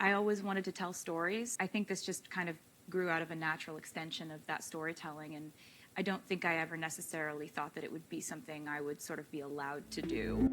I always wanted to tell stories. I think this just kind of grew out of a natural extension of that storytelling, and I don't think I ever necessarily thought that it would be something I would sort of be allowed to do.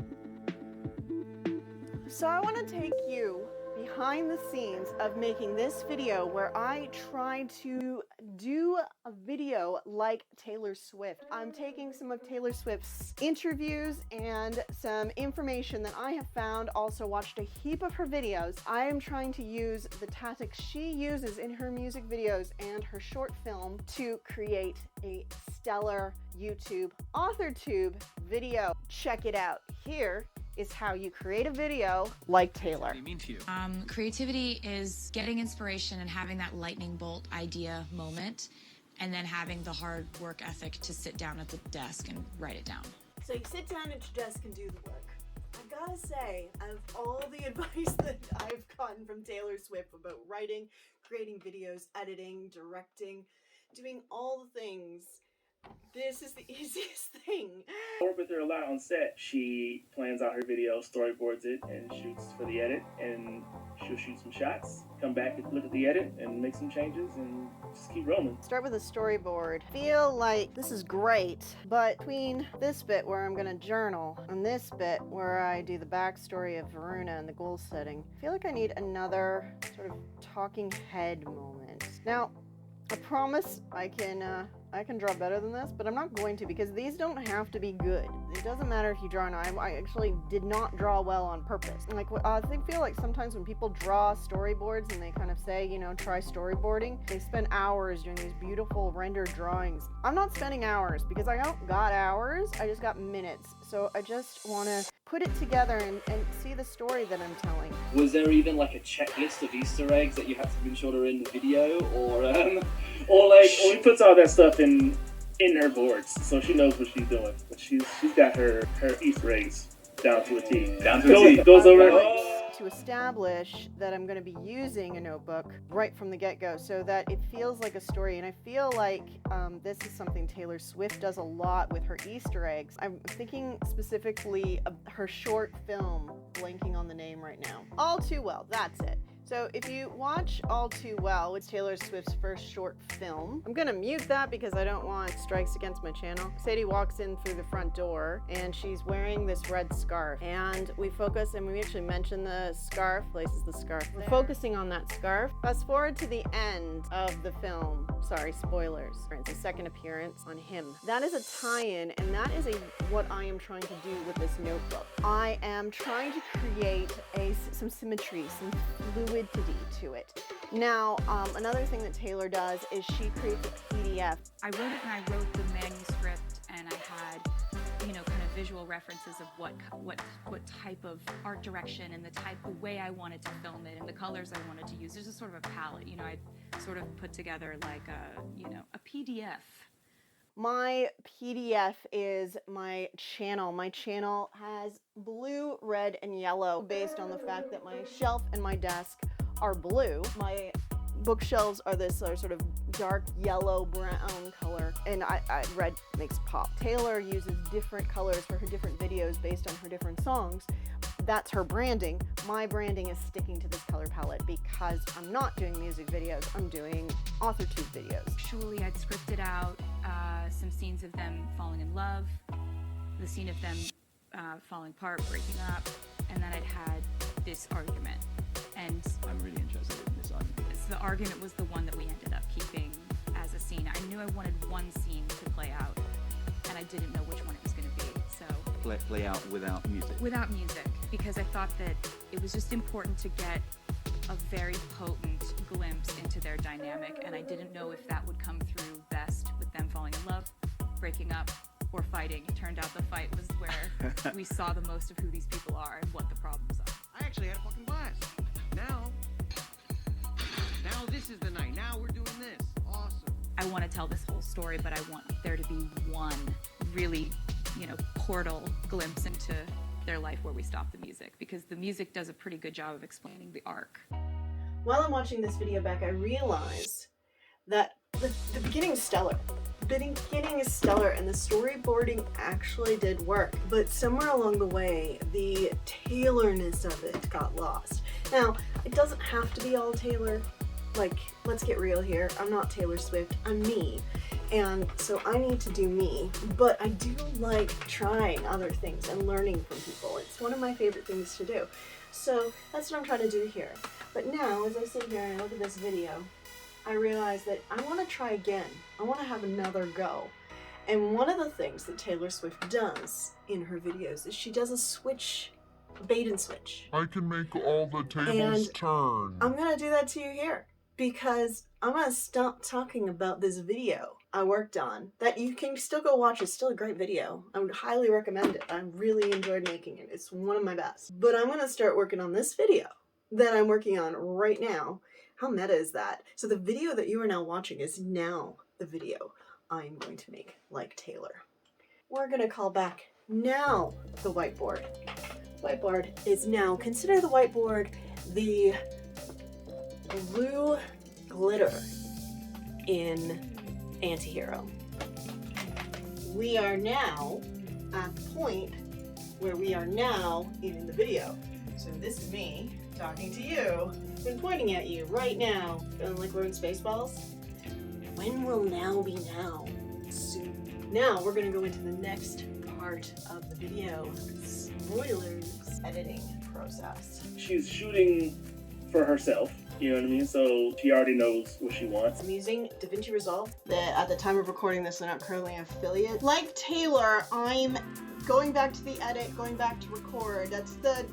So I want to take you behind the scenes of making this video where I tried to do a video like Taylor Swift. I'm taking some of Taylor Swift's interviews and some information that I have found, also watched a heap of her videos. I am trying to use the tactics she uses in her music videos and her short film to create a stellar YouTube AuthorTube video. Check it out. Here is how you create a video like Taylor. What do you mean to you? Creativity is getting inspiration and having that lightning bolt idea moment, and then having the hard work ethic to sit down at the desk and write it down. So you sit down at your desk and do the work. I gotta say, of all the advice that I've gotten from Taylor Swift about writing, creating videos, editing, directing, doing all the things, this is the easiest thing. I work with her a lot on set. She plans out her video, storyboards it, and shoots for the edit. And she'll shoot some shots, come back and look at the edit, and make some changes, and just keep rolling. Start with a storyboard. Feel like this is great, but between this bit where I'm gonna journal and this bit where I do the backstory of Varuna and the goal setting, I feel like I need another sort of talking head moment. Now, I promise I can draw better than this, but I'm not going to, because these don't have to be good. It doesn't matter if you draw. No, I actually did not draw well on purpose. Like, I feel like sometimes when people draw storyboards and they kind of say, you know, try storyboarding, they spend hours doing these beautiful rendered drawings. I'm not spending hours because I don't got hours, I just got minutes. So I just want to put it together and see the story that I'm telling. Was there even like a checklist of Easter eggs that you had to ensure are in the video, or she puts all that stuff in her boards, so she knows what she's doing. But she's got her Easter eggs down to a T. Down to a T. Goes over. To establish that I'm going to be using a notebook right from the get-go so that it feels like a story. And I feel like this is something Taylor Swift does a lot with her Easter eggs. I'm thinking specifically of her short film, blanking on the name right now. All Too Well, that's it. So if you watch All Too Well, it's Taylor Swift's first short film. I'm gonna mute that because I don't want strikes against my channel. Sadie walks in through the front door and she's wearing this red scarf. And we focus, and we actually mention the scarf, places the scarf. We're focusing on that scarf. Fast forward to the end of the film. Sorry, spoilers. It's a second appearance on him. That is a tie-in, and that is what I am trying to do with this notebook. I am trying to create some symmetry, some fluidity to it. Now, another thing that Taylor does is she creates a PDF. I wrote it and I wrote the manuscript, and I had, you know, kind of visual references of what type of art direction and the way I wanted to film it and the colors I wanted to use. There's a sort of a palette, you know, I sort of put together like a PDF. My PDF is my channel. My channel has blue, red, and yellow based on the fact that my shelf and my desk are blue. My bookshelves are this sort of dark yellow brown color, and red makes pop. Taylor uses different colors for her different videos based on her different songs. That's her branding. My branding is sticking to this color palette because I'm not doing music videos, I'm doing AuthorTube videos. Actually, I'd scripted out some scenes of them falling in love, the scene of them falling apart, breaking up, and then I'd had this argument. And I'm really interested in this argument. So the argument was the one that we ended up keeping as a scene. I knew I wanted one scene to play out, and I didn't know which one it was going to be. So Play out without music. Without music, because I thought that it was just important to get a very potent glimpse into their dynamic, and I didn't know if that would come through best with them falling in love, breaking up, or fighting. It turned out the fight was where we saw the most of who these people are and what the problems are. I actually had a fucking blast. Now this is the night. Now we're doing this. Awesome. I want to tell this whole story, but I want there to be one really, you know, portal glimpse into their life where we stop the music, because the music does a pretty good job of explaining the arc. While I'm watching this video back, I realize that the beginning's stellar. The beginning is stellar and the storyboarding actually did work, but somewhere along the way, the Taylorness of it got lost. Now, it doesn't have to be all Taylor. Like, let's get real here. I'm not Taylor Swift, I'm me. And so I need to do me, but I do like trying other things and learning from people. It's one of my favorite things to do. So that's what I'm trying to do here. But now, as I sit here and I look at this video, I realize that I want to try again. I want to have another go. And one of the things that Taylor Swift does in her videos is she does a switch, bait and switch. I can make all the tables turn. I'm going to do that to you here because I'm going to stop talking about this video I worked on that you can still go watch. It's still a great video. I would highly recommend it. I really enjoyed making it. It's one of my best. But I'm going to start working on this video that I'm working on right now. How meta is that? So the video that you are now watching is now the video I'm going to make like Taylor. We're going to call back now the whiteboard. Whiteboard is now, consider the whiteboard the blue glitter in Antihero. We are now at the point where we are now in the video. So this is me talking to you and pointing at you right now. Feeling like we're in Spaceballs? When will now be now? Soon. Now we're gonna go into the next part of the video. Spoilers. Editing process. She's shooting for herself, you know what I mean? So she already knows what she wants. I'm using Davinci Resolve. At the time of recording this, I'm not currently an affiliate. Like Taylor, I'm going back to the edit, going back to record. That's the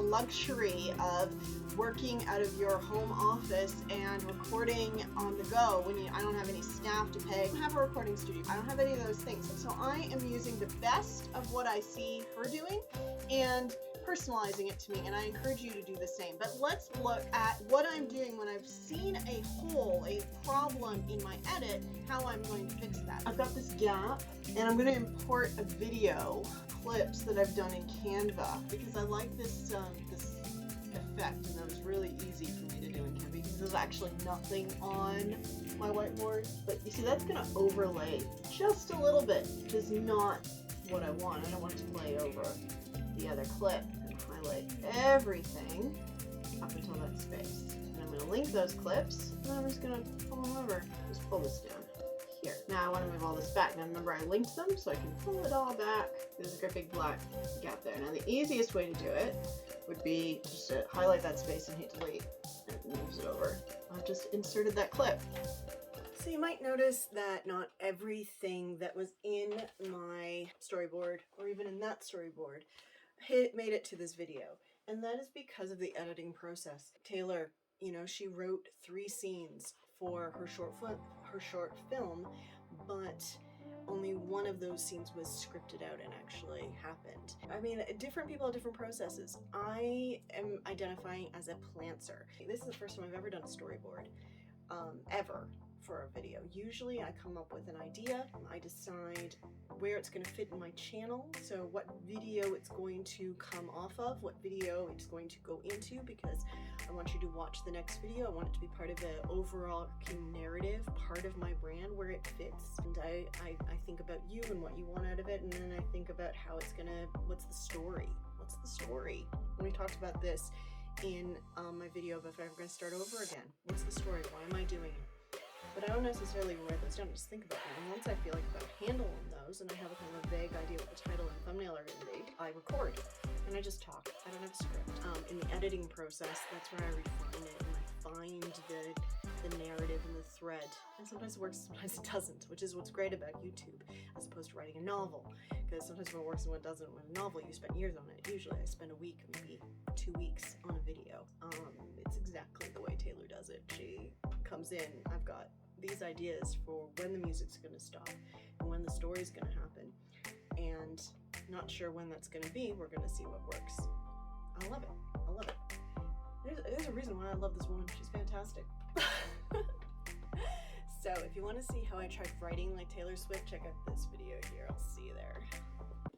luxury of working out of your home office and recording on the go when I don't have any staff to pay. I don't have a recording studio. I don't have any of those things. So I am using the best of what I see her doing and personalizing it to me, and I encourage you to do the same. But let's look at what I'm doing when I've seen a hole, a problem in my edit, how I'm going to fix that. I've got this gap, and I'm going to import a video clips that I've done in Canva because I like this this effect, and that was really easy for me to do in Canva because there's actually nothing on my whiteboard. But you see, that's going to overlay just a little bit, which is not what I want. I don't want it to lay over the other clip and highlight everything up until that space. And I'm going to link those clips, and I'm just going to pull them over. Just pull this down here. Now I want to move all this back. Now remember, I linked them, so I can pull it all back. There's a great big black gap there. Now the easiest way to do it would be just to highlight that space and hit delete, and it moves it over. I've just inserted that clip. So you might notice that not everything that was in my storyboard, or even in that storyboard, made it to this video. And that is because of the editing process. Taylor, you know, she wrote 3 scenes for her short film, but only one of those scenes was scripted out and actually happened. I mean, different people have different processes. I am identifying as a plantser. This is the first time I've ever done a storyboard, ever, for a video. Usually I come up with an idea, I decide where it's going to fit in my channel, so what video it's going to come off of, what video it's going to go into, because I want you to watch the next video. I want it to be part of the overall narrative, part of my brand, where it fits. And I think about you and what you want out of it, and then I think about how it's gonna, what's the story? What's the story? And we talked about this in my video of if I'm gonna start over again. What's the story? Why am I doing it? But I don't necessarily write those down, just think about them. And once I feel like I've got a handle on those and I have a kind of a vague idea what the title and thumbnail are going to be, I record and I just talk. I don't have a script. In the editing process, that's where I refine it and I find the narrative and the thread. And sometimes it works, sometimes it doesn't, which is what's great about YouTube as opposed to writing a novel. Because sometimes what works and what doesn't. With a novel, you spend years on it. Usually I spend a week, maybe 2 weeks on a video. It's exactly the way Taylor does it. She comes in, I've got these ideas for when the music's going to stop and when the story's going to happen, and not sure when that's going to be. We're going to see what works. I love it. I love it. There's a reason why I love this woman. She's fantastic. So if you want to see how I tried writing like Taylor Swift, check out this video here. I'll see you there.